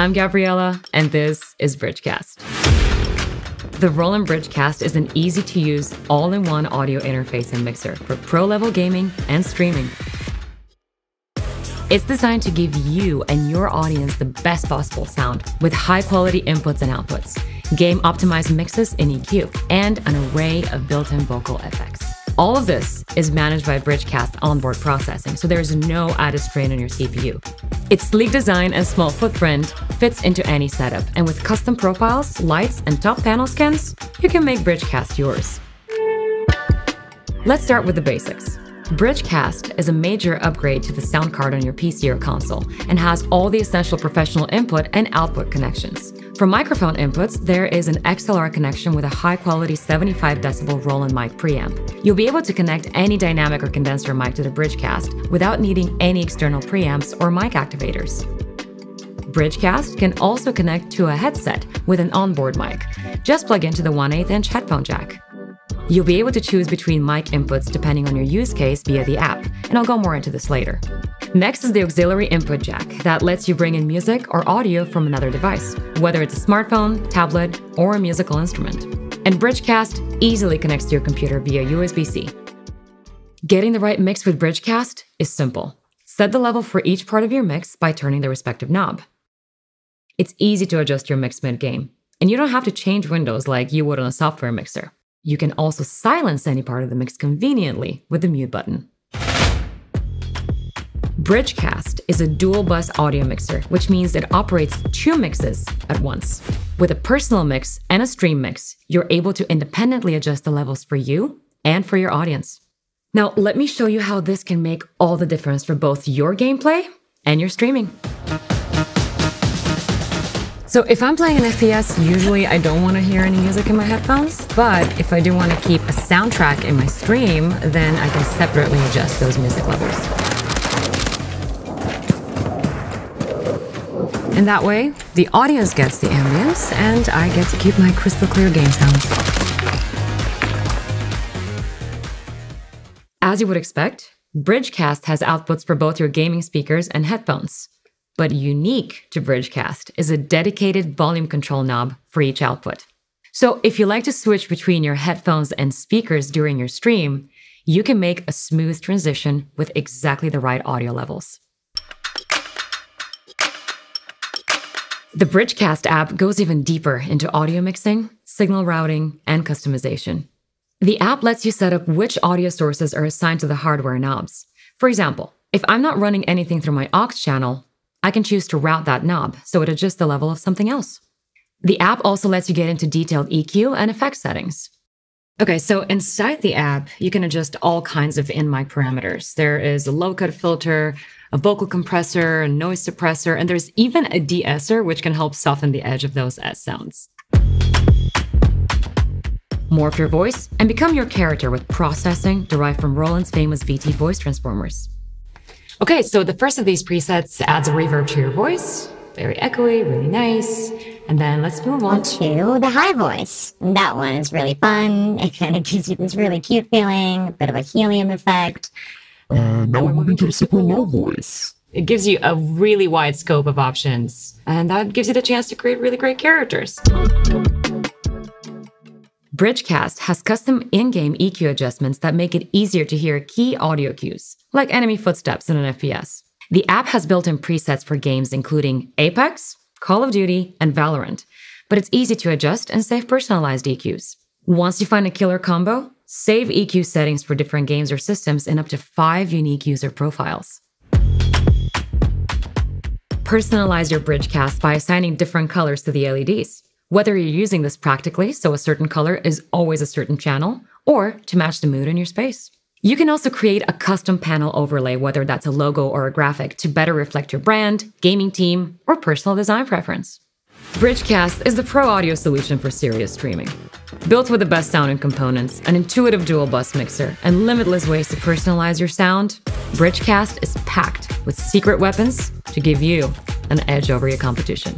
I'm Gabriella, and this is Bridgecast. The Roland Bridgecast is an easy-to-use, all-in-one audio interface and mixer for pro-level gaming and streaming. It's designed to give you and your audience the best possible sound with high-quality inputs and outputs, game-optimized mixes in EQ, and an array of built-in vocal effects. All of this is managed by Bridgecast onboard processing, so there's no added strain on your CPU. Its sleek design and small footprint fits into any setup, and with custom profiles, lights, and top panel skins, you can make Bridgecast yours. Let's start with the basics. Bridgecast is a major upgrade to the sound card on your PC or console and has all the essential professional input and output connections. For microphone inputs, there is an XLR connection with a high-quality 75 decibel Roland mic preamp. You'll be able to connect any dynamic or condenser mic to the Bridgecast without needing any external preamps or mic activators. Bridgecast can also connect to a headset with an onboard mic. Just plug into the 1/8-inch headphone jack. You'll be able to choose between mic inputs depending on your use case via the app, and I'll go more into this later. Next is the auxiliary input jack that lets you bring in music or audio from another device, whether it's a smartphone, tablet, or a musical instrument. And Bridgecast easily connects to your computer via USB-C. Getting the right mix with Bridgecast is simple. Set the level for each part of your mix by turning the respective knob. It's easy to adjust your mix mid-game, and you don't have to change windows like you would on a software mixer. You can also silence any part of the mix conveniently with the mute button. Bridgecast is a dual-bus audio mixer, which means it operates two mixes at once. With a personal mix and a stream mix, you're able to independently adjust the levels for you and for your audience. Now, let me show you how this can make all the difference for both your gameplay and your streaming. So if I'm playing an FPS, usually I don't want to hear any music in my headphones, but if I do want to keep a soundtrack in my stream, then I can separately adjust those music levels. And that way, the audience gets the ambience, and I get to keep my crystal clear game sounds. As you would expect, Bridgecast has outputs for both your gaming speakers and headphones. But unique to Bridgecast is a dedicated volume control knob for each output. So if you like to switch between your headphones and speakers during your stream, you can make a smooth transition with exactly the right audio levels. The Bridgecast app goes even deeper into audio mixing, signal routing, and customization. The app lets you set up which audio sources are assigned to the hardware knobs. For example, if I'm not running anything through my aux channel, I can choose to route that knob so it adjusts the level of something else. The app also lets you get into detailed EQ and effect settings. Okay, so inside the app, you can adjust all kinds of in-mic parameters. There is a low-cut filter, a vocal compressor, a noise suppressor, and there's even a de-esser, which can help soften the edge of those S sounds. Morph your voice and become your character with processing derived from Roland's famous VT voice transformers. Okay, so the first of these presets adds a reverb to your voice. Very echoey, really nice. And then let's move on to the high voice. That one is really fun. It kind of gives you this really cute feeling, a bit of a helium effect. Now we're moving to the super low voice. It gives you a really wide scope of options, and that gives you the chance to create really great characters. Bridgecast has custom in-game EQ adjustments that make it easier to hear key audio cues, like enemy footsteps in an FPS. The app has built-in presets for games including Apex, Call of Duty, and Valorant, but it's easy to adjust and save personalized EQs. Once you find a killer combo, save EQ settings for different games or systems in up to 5 unique user profiles. Personalize your Bridgecast by assigning different colors to the LEDs. Whether you're using this practically, so a certain color is always a certain channel, or to match the mood in your space. You can also create a custom panel overlay, whether that's a logo or a graphic, to better reflect your brand, gaming team, or personal design preference. Bridgecast is the pro audio solution for serious streaming. Built with the best sounding components, an intuitive dual-bus mixer, and limitless ways to personalize your sound, Bridgecast is packed with secret weapons to give you an edge over your competition.